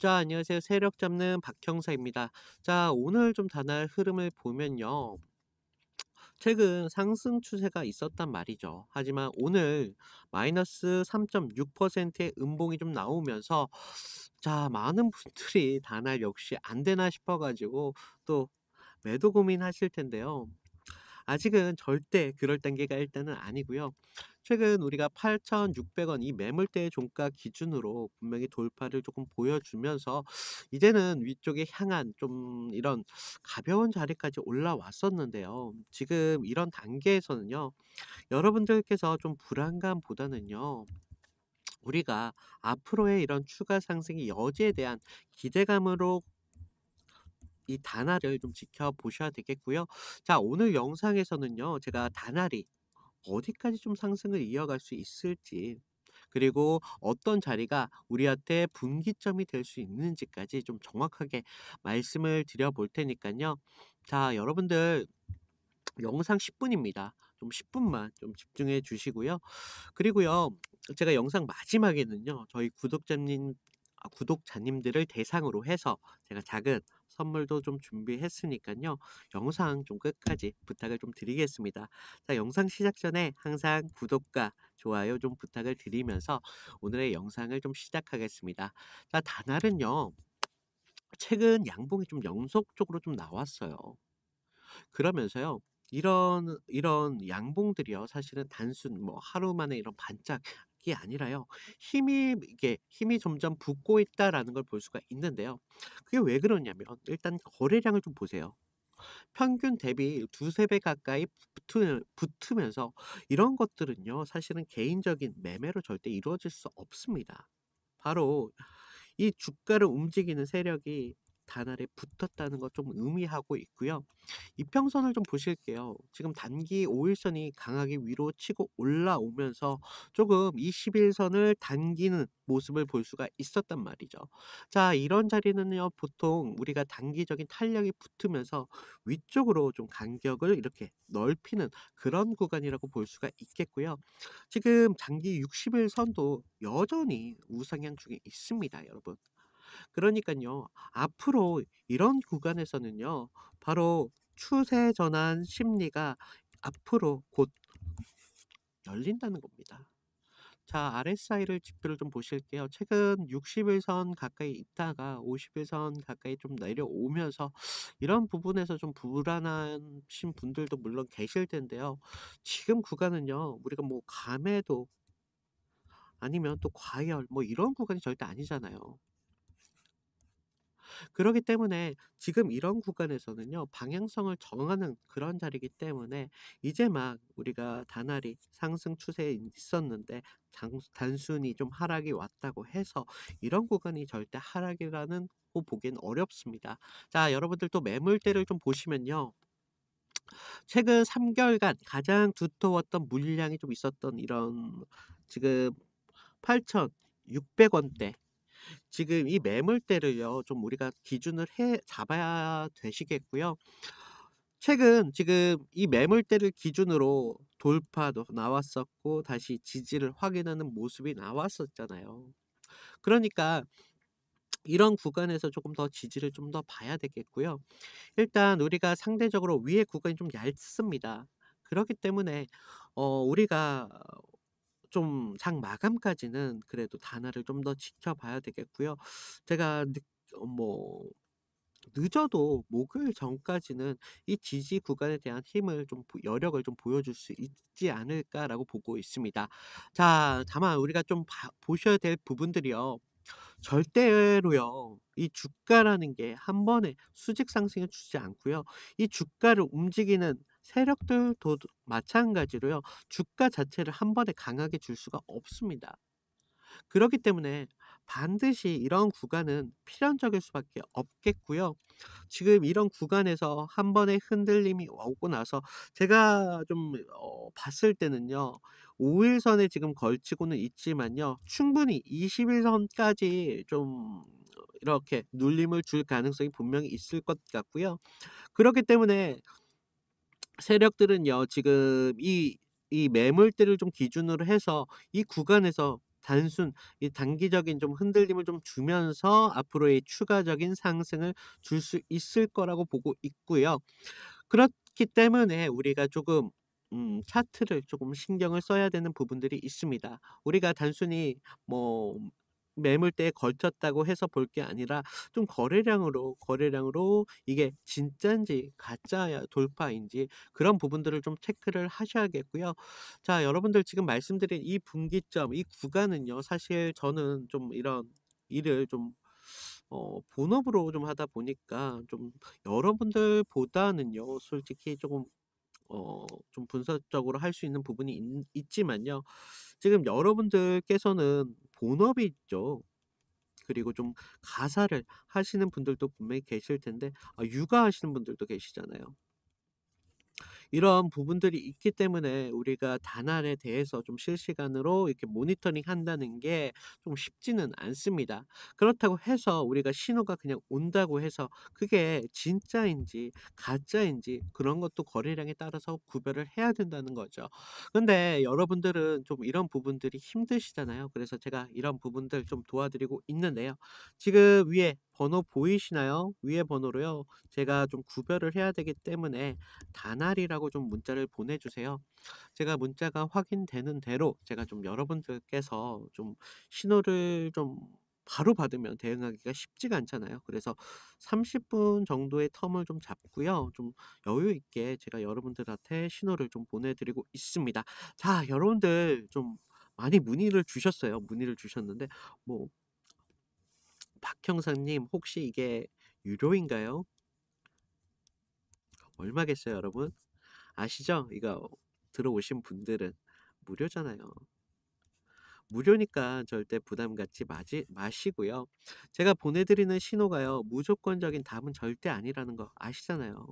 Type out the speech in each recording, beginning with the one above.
자, 안녕하세요. 세력 잡는 박형사입니다. 자, 오늘 좀 다날 흐름을 보면요. 최근 상승 추세가 있었단 말이죠. 하지만 오늘 마이너스 3.6%의 음봉이 좀 나오면서 자, 많은 분들이 다날 역시 안 되나 싶어가지고 또 매도 고민하실 텐데요. 아직은 절대 그럴 단계가 일단은 아니고요. 최근 우리가 8,600원 이 매물대 종가 기준으로 분명히 돌파를 조금 보여주면서 이제는 위쪽에 향한 좀 이런 가벼운 자리까지 올라왔었는데요. 지금 이런 단계에서는요. 여러분들께서 좀 불안감보다는요. 우리가 앞으로의 이런 추가 상승의 여지에 대한 기대감으로 이 단알을 좀 지켜보셔야 되겠고요. 자, 오늘 영상에서는요. 제가 단알이 어디까지 좀 상승을 이어갈 수 있을지, 그리고 어떤 자리가 우리한테 분기점이 될 수 있는지까지 좀 정확하게 말씀을 드려 볼 테니까요. 자, 여러분들 영상 10분입니다. 좀 10분만 좀 집중해 주시고요. 그리고요. 제가 영상 마지막에는요. 저희 구독자님들을 대상으로 해서 제가 작은 선물도 좀 준비했으니까요. 영상 좀 끝까지 부탁을 좀 드리겠습니다. 자, 영상 시작 전에 항상 구독과 좋아요 좀 부탁을 드리면서 오늘의 영상을 좀 시작하겠습니다. 자, 다날은요. 최근 양봉이 좀 연속적으로 좀 나왔어요. 그러면서요. 이런 양봉들이요. 사실은 단순 뭐 하루 만에 이런 반짝이 아니라요. 힘이 점점 붙고 있다라는 걸 볼 수가 있는데요. 그게 왜 그러냐면 일단 거래량을 좀 보세요. 평균 대비 두세 배 가까이 붙으면서 이런 것들은요. 사실은 개인적인 매매로 절대 이루어질 수 없습니다. 바로 이 주가를 움직이는 세력이 단알에 붙었다는 것 좀 의미하고 있고요. 이평선을 좀 보실게요. 지금 단기 5일선이 강하게 위로 치고 올라오면서 조금 이 11선을 당기는 모습을 볼 수가 있었단 말이죠. 자, 이런 자리는요, 보통 우리가 단기적인 탄력이 붙으면서 위쪽으로 좀 간격을 이렇게 넓히는 그런 구간이라고 볼 수가 있겠고요. 지금 장기 60일선도 여전히 우상향 중에 있습니다, 여러분. 그러니깐요. 앞으로 이런 구간에서는요. 바로 추세 전환 심리가 앞으로 곧 열린다는 겁니다. 자, RSI를 지표를 좀 보실게요. 최근 60일선 가까이 있다가 50일선 가까이 좀 내려오면서 이런 부분에서 좀 불안하신 분들도 물론 계실 텐데요. 지금 구간은요. 우리가 뭐 감에도 아니면 또 과열 뭐 이런 구간이 절대 아니잖아요. 그러기 때문에 지금 이런 구간에서는요. 방향성을 정하는 그런 자리이기 때문에 이제 막 우리가 다날이 상승 추세에 있었는데 단순히 좀 하락이 왔다고 해서 이런 구간이 절대 하락이라는 고 보기엔 어렵습니다. 자, 여러분들 또 매물대를 좀 보시면요. 최근 3개월간 가장 두터웠던 물량이 좀 있었던 이런 지금 8,600원대 지금 이 매물대를요. 좀 우리가 기준을 해 잡아야 되시겠고요. 최근 지금 이 매물대를 기준으로 돌파도 나왔었고 다시 지지를 확인하는 모습이 나왔었잖아요. 그러니까 이런 구간에서 조금 더 지지를 좀 더 봐야 되겠고요. 일단 우리가 상대적으로 위의 구간이 좀 얇습니다. 그렇기 때문에 우리가 좀 장 마감까지는 그래도 단화를 좀 더 지켜봐야 되겠고요. 제가 뭐 늦어도 목요일 전까지는 이 지지 구간에 대한 힘을 좀 여력을 좀 보여줄 수 있지 않을까라고 보고 있습니다. 자, 다만 우리가 좀 보셔야 될 부분들이요. 절대로요. 이 주가라는 게 한 번에 수직 상승을 주지 않고요. 이 주가를 움직이는 세력들도 마찬가지로요. 주가 자체를 한 번에 강하게 줄 수가 없습니다. 그렇기 때문에 반드시 이런 구간은 필연적일 수밖에 없겠고요. 지금 이런 구간에서 한 번의 흔들림이 오고 나서 제가 좀 봤을 때는요. 5일선에 지금 걸치고는 있지만요. 충분히 20일선까지 좀 이렇게 눌림을 줄 가능성이 분명히 있을 것 같고요. 그렇기 때문에 세력들은요. 지금 이 매물대를 좀 기준으로 해서 이 구간에서 단순 이 단기적인 좀 흔들림을 좀 주면서 앞으로의 추가적인 상승을 줄 수 있을 거라고 보고 있고요. 그렇기 때문에 우리가 조금 차트를 조금 신경을 써야 되는 부분들이 있습니다. 우리가 단순히 뭐 매물대에 걸쳤다고 해서 볼 게 아니라 좀 거래량으로 이게 진짠지 가짜야 돌파인지 그런 부분들을 좀 체크를 하셔야겠고요. 자, 여러분들 지금 말씀드린 이 분기점, 이 구간은요. 사실 저는 좀 이런 일을 좀 본업으로 좀 하다 보니까 좀 여러분들보다는요. 솔직히 조금 좀 분석적으로 할 수 있는 부분이 있지만요. 지금 여러분들께서는 본업이 있죠. 그리고 좀 가사를 하시는 분들도 분명히 계실 텐데 육아하시는 분들도 계시잖아요. 이런 부분들이 있기 때문에 우리가 단알에 대해서 좀 실시간으로 이렇게 모니터링 한다는 게 좀 쉽지는 않습니다. 그렇다고 해서 우리가 신호가 그냥 온다고 해서 그게 진짜인지 가짜인지 그런 것도 거래량에 따라서 구별을 해야 된다는 거죠. 근데 여러분들은 좀 이런 부분들이 힘드시잖아요. 그래서 제가 이런 부분들 좀 도와드리고 있는데요. 지금 위에 번호 보이시나요? 위에 번호로요. 제가 좀 구별을 해야 되기 때문에 다날이라고 좀 문자를 보내주세요. 제가 문자가 확인되는 대로 제가 좀 여러분들께서 좀 신호를 좀 바로 받으면 대응하기가 쉽지가 않잖아요. 그래서 30분 정도의 텀을 좀 잡고요. 좀 여유 있게 제가 여러분들한테 신호를 좀 보내드리고 있습니다. 자, 여러분들 좀 많이 문의를 주셨어요. 문의를 주셨는데 뭐 박형사님 혹시 이게 유료인가요? 얼마겠어요, 여러분? 아시죠? 이거 들어오신 분들은 무료잖아요. 무료니까 절대 부담 갖지 마시고요. 제가 보내드리는 신호가요. 무조건적인 답은 절대 아니라는 거 아시잖아요.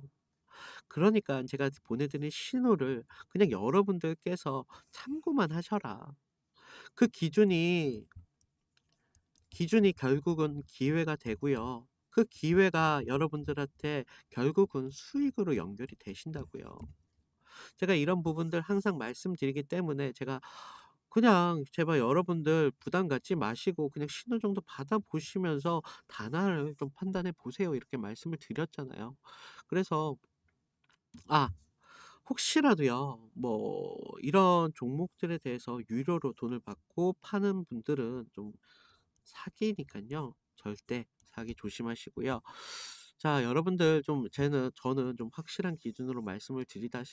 그러니까 제가 보내드리는 신호를 그냥 여러분들께서 참고만 하셔라. 그 기준이 결국은 기회가 되고요. 그 기회가 여러분들한테 결국은 수익으로 연결이 되신다고요. 제가 이런 부분들 항상 말씀드리기 때문에 제가 그냥 제발 여러분들 부담 갖지 마시고 그냥 신호 정도 받아 보시면서 단아를 좀 판단해 보세요. 이렇게 말씀을 드렸잖아요. 그래서 아, 혹시라도요. 뭐 이런 종목들에 대해서 유료로 돈을 받고 파는 분들은 좀 사기니깐요. 절대 사기 조심하시고요. 자, 여러분들 좀 저는 좀 확실한 기준으로 말씀을 드리다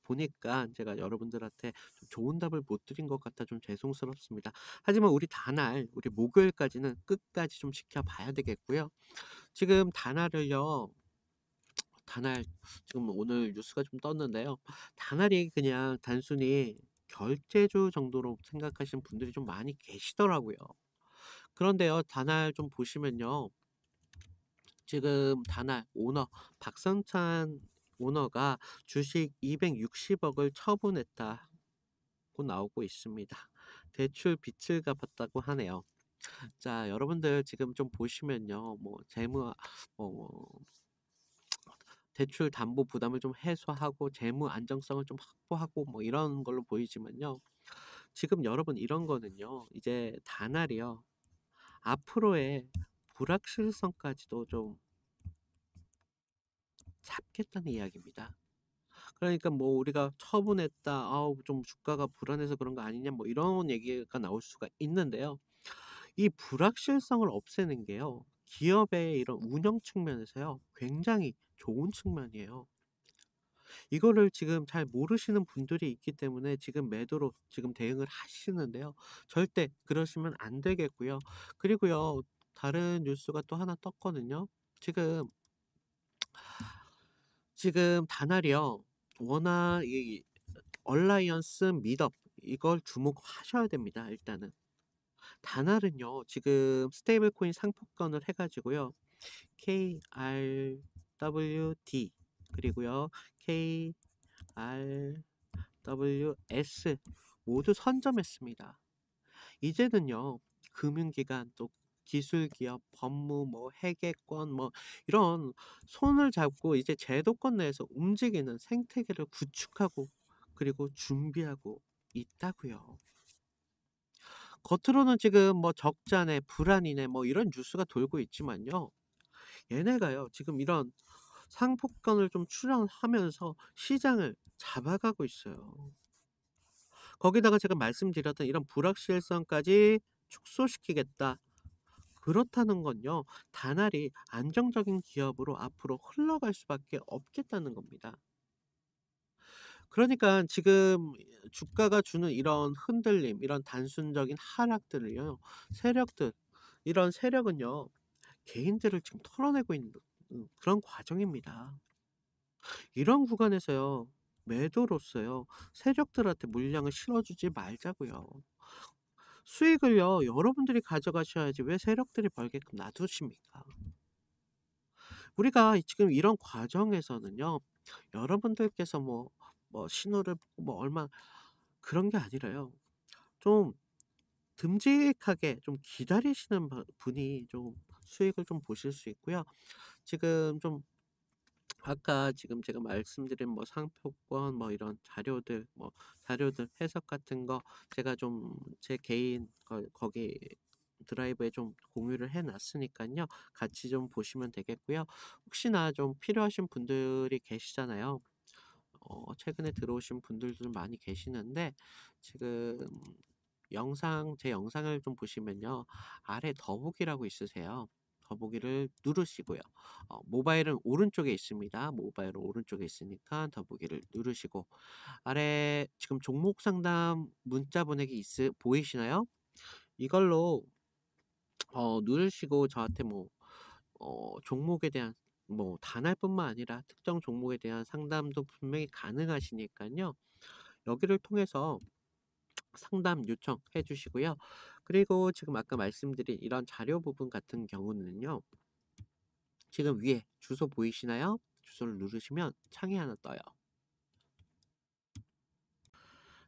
보니까 제가 여러분들한테 좀 좋은 답을 못 드린 것 같아 좀 죄송스럽습니다. 하지만 우리 다날 우리 목요일까지는 끝까지 좀 지켜봐야 되겠고요. 지금 다날 지금 오늘 뉴스가 좀 떴는데요. 다날이 그냥 단순히 결제주 정도로 생각하시는 분들이 좀 많이 계시더라고요. 그런데요, 다날 좀 보시면요. 지금 다날 오너 박성찬 오너가 주식 260억을 처분했다고 나오고 있습니다. 대출 빚을 갚았다고 하네요. 자, 여러분들 지금 좀 보시면요. 뭐 뭐 대출 담보 부담을 좀 해소하고 재무 안정성을 좀 확보하고 뭐 이런 걸로 보이지만요. 지금 여러분 이런 거는요. 이제 다날이요. 앞으로의 불확실성까지도 좀 잡겠다는 이야기입니다. 그러니까 뭐 우리가 처분했다. 아우 좀 주가가 불안해서 그런 거 아니냐 뭐 이런 얘기가 나올 수가 있는데요. 이 불확실성을 없애는 게요. 기업의 이런 운영 측면에서요. 굉장히 좋은 측면이에요. 이거를 지금 잘 모르시는 분들이 있기 때문에 지금 매도로 지금 대응을 하시는데요. 절대 그러시면 안 되겠고요. 그리고요. 다른 뉴스가 또 하나 떴거든요. 지금 다날이요. 워낙 이 얼라이언스 미덥 이걸 주목하셔야 됩니다. 일단은 다날은요. 지금 스테이블 코인 상품권을 해 가지고요. KRWD 그리고요. KRWS 모두 선점했습니다. 이제는요. 금융기관 또 기술기업, 법무, 뭐 회계권 뭐 이런 손을 잡고 이제 제도권 내에서 움직이는 생태계를 구축하고 그리고 준비하고 있다고요. 겉으로는 지금 뭐 적자네, 불안이네 뭐 이런 뉴스가 돌고 있지만요. 얘네가요. 지금 이런 상품권을 좀 출원하면서 시장을 잡아가고 있어요. 거기다가 제가 말씀드렸던 이런 불확실성까지 축소시키겠다. 그렇다는 건요. 다날이 안정적인 기업으로 앞으로 흘러갈 수밖에 없겠다는 겁니다. 그러니까 지금 주가가 주는 이런 흔들림, 이런 단순적인 하락들을요. 세력들 이런 세력은요. 개인들을 지금 털어내고 있는 그런 과정입니다. 이런 구간에서요. 매도로서요. 세력들한테 물량을 실어주지 말자고요. 수익을요. 여러분들이 가져가셔야지 왜 세력들이 벌게끔 놔두십니까? 우리가 지금 이런 과정에서는요. 여러분들께서 뭐 신호를 보고 뭐 얼마 그런 게 아니라요. 좀 듬직하게 좀 기다리시는 분이 좀 수익을 좀 보실 수 있고요. 지금 좀 아까 지금 제가 말씀드린 뭐 상표권 뭐 이런 자료들 자료들 해석 같은 거 제가 좀 제 개인 거기 드라이브에 좀 공유를 해 놨으니깐요. 같이 좀 보시면 되겠고요. 혹시나 좀 필요하신 분들이 계시잖아요. 최근에 들어오신 분들도 좀 많이 계시는데 지금 제 영상을 좀 보시면요. 아래 더보기라고 있으세요. 더보기를 누르시고요. 모바일은 오른쪽에 있습니다. 모바일은 오른쪽에 있으니까 더보기를 누르시고 아래 지금 종목 상담 문자 보내기 보이시나요? 이걸로 누르시고 저한테 종목에 대한 단알뿐만 아니라 특정 종목에 대한 상담도 분명히 가능하시니까요. 여기를 통해서 상담 요청해 주시고요. 그리고 지금 아까 말씀드린 이런 자료 부분 같은 경우는요. 지금 위에 주소 보이시나요? 주소를 누르시면 창이 하나 떠요.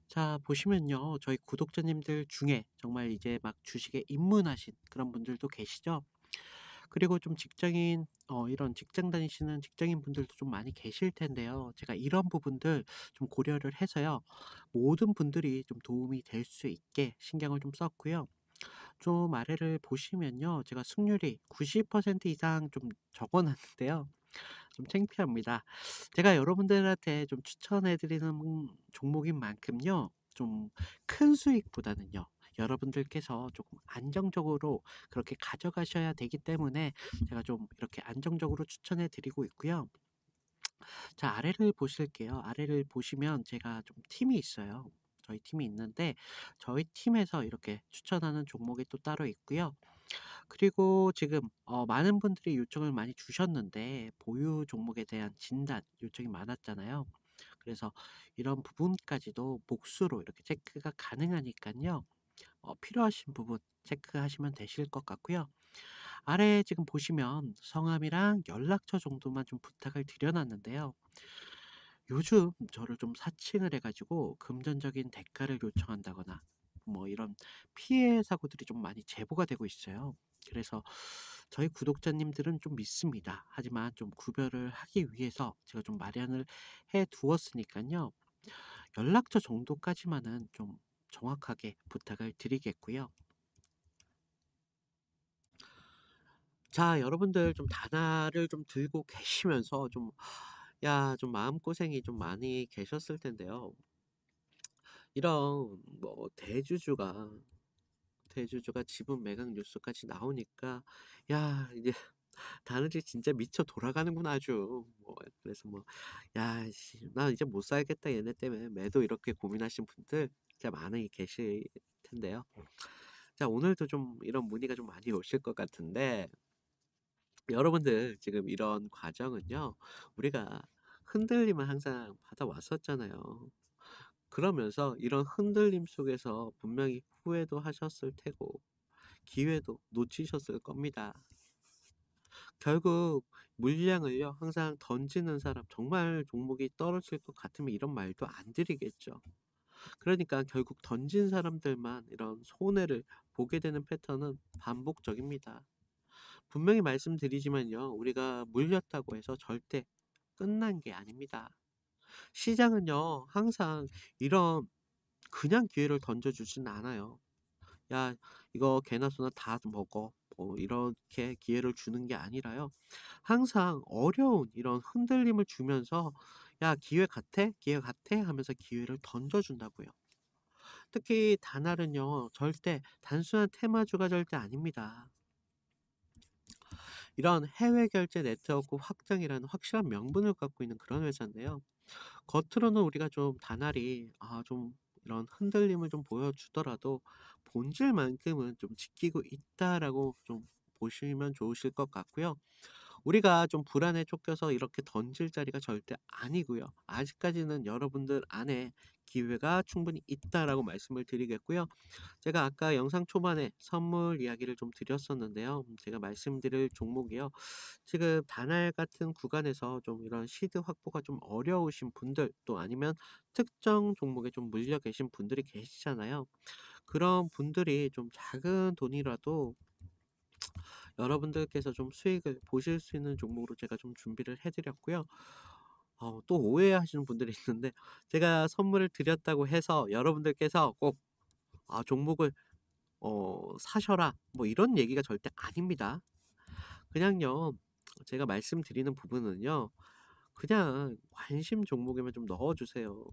자, 보시면요. 저희 구독자님들 중에 정말 이제 막 주식에 입문하신 그런 분들도 계시죠? 그리고 좀 이런 직장 다니시는 직장인 분들도 좀 많이 계실 텐데요. 제가 이런 부분들 좀 고려를 해서요. 모든 분들이 좀 도움이 될 수 있게 신경을 좀 썼고요. 좀 아래를 보시면요. 제가 승률이 90% 이상 좀 적어 놨는데요. 좀 창피합니다. 제가 여러분들한테 좀 추천해 드리는 종목인 만큼요. 좀 큰 수익보다는요. 여러분들께서 조금 안정적으로 그렇게 가져가셔야 되기 때문에 제가 좀 이렇게 안정적으로 추천해 드리고 있고요. 자, 아래를 보실게요. 아래를 보시면 제가 좀 팀이 있어요. 저희 팀이 있는데 저희 팀에서 이렇게 추천하는 종목이 또 따로 있고요. 그리고 지금 많은 분들이 요청을 많이 주셨는데 보유 종목에 대한 진단 요청이 많았잖아요. 그래서 이런 부분까지도 복수로 이렇게 체크가 가능하니까요. 필요하신 부분 체크하시면 되실 것 같고요. 아래 지금 보시면 성함이랑 연락처 정도만 좀 부탁을 드려놨는데요. 요즘 저를 좀 사칭을 해가지고 금전적인 대가를 요청한다거나 이런 피해 사고들이 좀 많이 제보가 되고 있어요. 그래서 저희 구독자님들은 좀 믿습니다. 하지만 좀 구별을 하기 위해서 제가 좀 마련을 해 두었으니까요. 연락처 정도까지만은 좀 정확하게 부탁을 드리겠고요. 자, 여러분들 좀 단아를 좀 들고 계시면서 좀 마음고생이 좀 많이 계셨을 텐데요. 이런 대주주가 지분 매각 뉴스까지 나오니까 야 이제 다늘이 진짜 미쳐 돌아가는구나 아주. 그래서 "야 씨 나 이제 못 살겠다 얘네 때문에." 매도 이렇게 고민하신 분들 진짜 많이 계실 텐데요. 자, 오늘도 좀 이런 문의가 좀 많이 오실 것 같은데 여러분들 지금 이런 과정은요. 우리가 흔들림을 항상 받아왔었잖아요. 그러면서 이런 흔들림 속에서 분명히 후회도 하셨을 테고 기회도 놓치셨을 겁니다. 결국 물량을요 항상 던지는 사람 정말 종목이 떨어질 것 같으면 이런 말도 안 드리겠죠. 그러니까 결국 던진 사람들만 이런 손해를 보게 되는 패턴은 반복적입니다. 분명히 말씀드리지만요. 우리가 물렸다고 해서 절대 끝난 게 아닙니다. 시장은요 항상 이런 그냥 기회를 던져주진 않아요. "야 이거 개나 소나 다 먹어." 이렇게 기회를 주는 게 아니라요. 항상 어려운 이런 흔들림을 주면서 "야 기회 같아? 기회 같아?" 하면서 기회를 던져 준다고요. 특히 다날은요. 절대 단순한 테마주가 절대 아닙니다. 이런 해외 결제 네트워크 확장이라는 확실한 명분을 갖고 있는 그런 회사인데요. 겉으로는 우리가 좀 다날이 좀 이런 흔들림을 좀 보여주더라도 본질만큼은 좀 지키고 있다라고 좀 보시면 좋으실 것 같고요. 우리가 좀 불안에 쫓겨서 이렇게 던질 자리가 절대 아니고요. 아직까지는 여러분들 안에 기회가 충분히 있다라고 말씀을 드리겠고요. 제가 아까 영상 초반에 선물 이야기를 좀 드렸었는데요. 제가 말씀드릴 종목이요. 지금 다날 같은 구간에서 좀 이런 시드 확보가 좀 어려우신 분들 또 아니면 특정 종목에 좀 물려 계신 분들이 계시잖아요. 그런 분들이 좀 작은 돈이라도 여러분들께서 좀 수익을 보실 수 있는 종목으로 제가 좀 준비를 해 드렸고요. 또 오해하시는 분들이 있는데 제가 선물을 드렸다고 해서 여러분들께서 꼭 종목을 사셔라." 뭐 이런 얘기가 절대 아닙니다. 그냥요. 제가 말씀드리는 부분은요. 그냥 관심 종목에만 좀 넣어 주세요.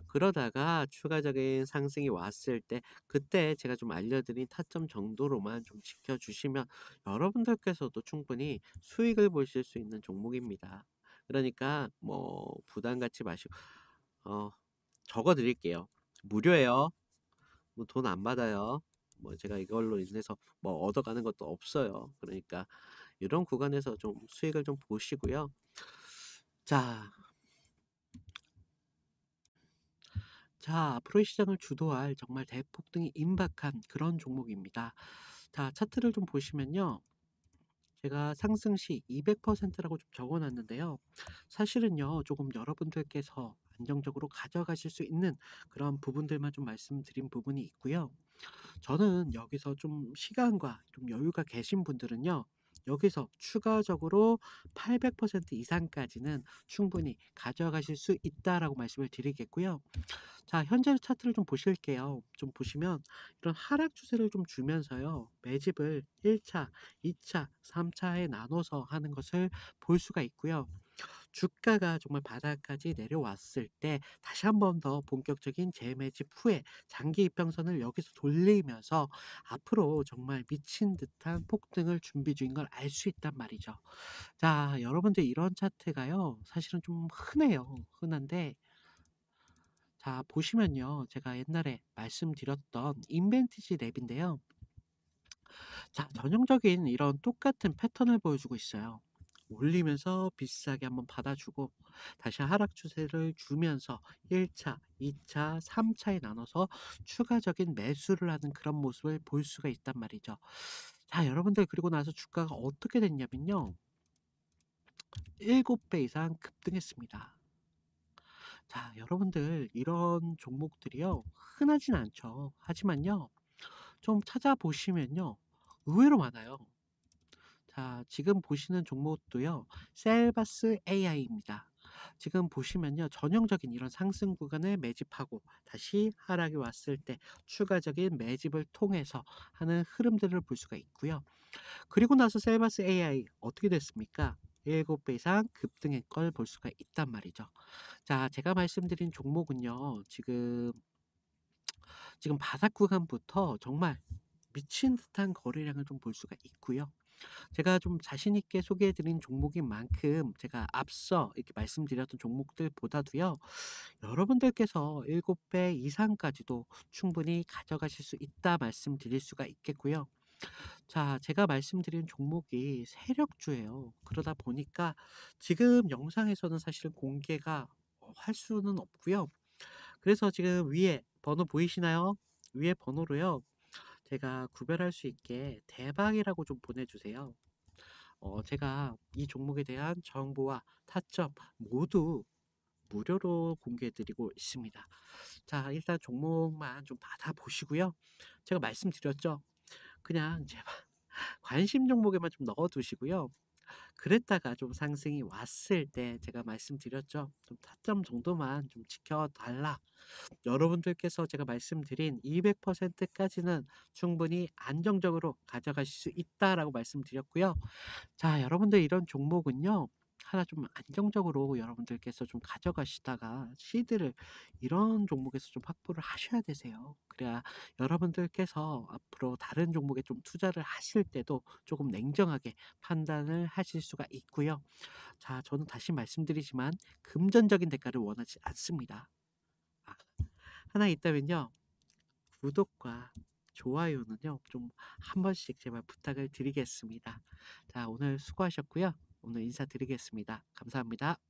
그러다가 추가적인 상승이 왔을 때 그때 제가 좀 알려드린 타점 정도로만 좀 지켜주시면 여러분들께서도 충분히 수익을 보실 수 있는 종목입니다. 그러니까 뭐 부담 갖지 마시고 어 적어 드릴게요. 무료예요. 뭐 돈 안 받아요. 뭐 제가 이걸로 인해서 뭐 얻어가는 것도 없어요. 그러니까 이런 구간에서 좀 수익을 좀 보시고요. 자, 앞으로의 시장을 주도할 정말 대폭등이 임박한 그런 종목입니다. 자, 차트를 좀 보시면요. 제가 상승 시 200%라고 좀 적어 놨는데요. 사실은요. 조금 여러분들께서 안정적으로 가져가실 수 있는 그런 부분들만 좀 말씀드린 부분이 있고요. 저는 여기서 좀 시간과 좀 여유가 계신 분들은요. 여기서 추가적으로 800% 이상까지는 충분히 가져가실 수 있다라고 말씀을 드리겠고요. 자, 현재 차트를 좀 보실게요. 좀 보시면 이런 하락 추세를 좀 주면서요. 매집을 1차, 2차, 3차에 나눠서 하는 것을 볼 수가 있고요. 주가가 정말 바닥까지 내려왔을 때 다시 한 번 더 본격적인 재매집 후에 장기 이평선을 여기서 돌리면서 앞으로 정말 미친 듯한 폭등을 준비 중인 걸 알 수 있단 말이죠. 자, 여러분들 이런 차트가요. 사실은 좀 흔해요. 흔한데 자, 보시면요. 제가 옛날에 말씀드렸던 인벤티지 랩인데요. 자, 전형적인 이런 똑같은 패턴을 보여주고 있어요. 올리면서 비싸게 한번 받아주고 다시 하락 추세를 주면서 1차, 2차, 3차에 나눠서 추가적인 매수를 하는 그런 모습을 볼 수가 있단 말이죠. 자, 여러분들 그리고 나서 주가가 어떻게 됐냐면요. 7배 이상 급등했습니다. 자, 여러분들 이런 종목들이요. 흔하진 않죠. 하지만요. 좀 찾아보시면요. 의외로 많아요. 자, 지금 보시는 종목도요. 셀바스 AI입니다. 지금 보시면요. 전형적인 이런 상승 구간을 매집하고 다시 하락이 왔을 때 추가적인 매집을 통해서 하는 흐름들을 볼 수가 있고요. 그리고 나서 셀바스 AI 어떻게 됐습니까? 7배 이상 급등한 걸 볼 수가 있단 말이죠. 자, 제가 말씀드린 종목은요. 지금 바닥 구간부터 정말 미친 듯한 거래량을 좀 볼 수가 있고요. 제가 좀 자신 있게 소개해 드린 종목인 만큼 제가 앞서 이렇게 말씀드렸던 종목들보다도요. 여러분들께서 7배 이상까지도 충분히 가져가실 수 있다 말씀드릴 수가 있겠고요. 자, 제가 말씀드린 종목이 세력주예요. 그러다 보니까 지금 영상에서는 사실 공개가 할 수는 없고요. 그래서 지금 위에 번호 보이시나요? 위에 번호로요. 제가 구별할 수 있게 대박이라고 좀 보내주세요. 제가 이 종목에 대한 정보와 타점 모두 무료로 공개해 드리고 있습니다. 자, 일단 종목만 좀 받아보시고요. 제가 말씀드렸죠. 그냥 제발 관심 종목에만 좀 넣어 두시고요. 그랬다가 좀 상승이 왔을 때 제가 말씀드렸죠. 좀 타점 정도만 좀 지켜달라. 여러분들께서 제가 말씀드린 200% 까지는 충분히 안정적으로 가져가실 수 있다라고 말씀드렸고요. 자, 여러분들 이런 종목은요. 하나 좀 안정적으로 여러분들께서 좀 가져가시다가 시드를 이런 종목에서 좀 확보를 하셔야 되세요. 그래야 여러분들께서 앞으로 다른 종목에 좀 투자를 하실 때도 조금 냉정하게 판단을 하실 수가 있고요. 자, 저는 다시 말씀드리지만 금전적인 대가를 원하지 않습니다. 아, 하나 있다면요. 구독과 좋아요는요. 좀 한 번씩 제발 부탁을 드리겠습니다. 자, 오늘 수고하셨고요. 오늘 인사드리겠습니다. 감사합니다.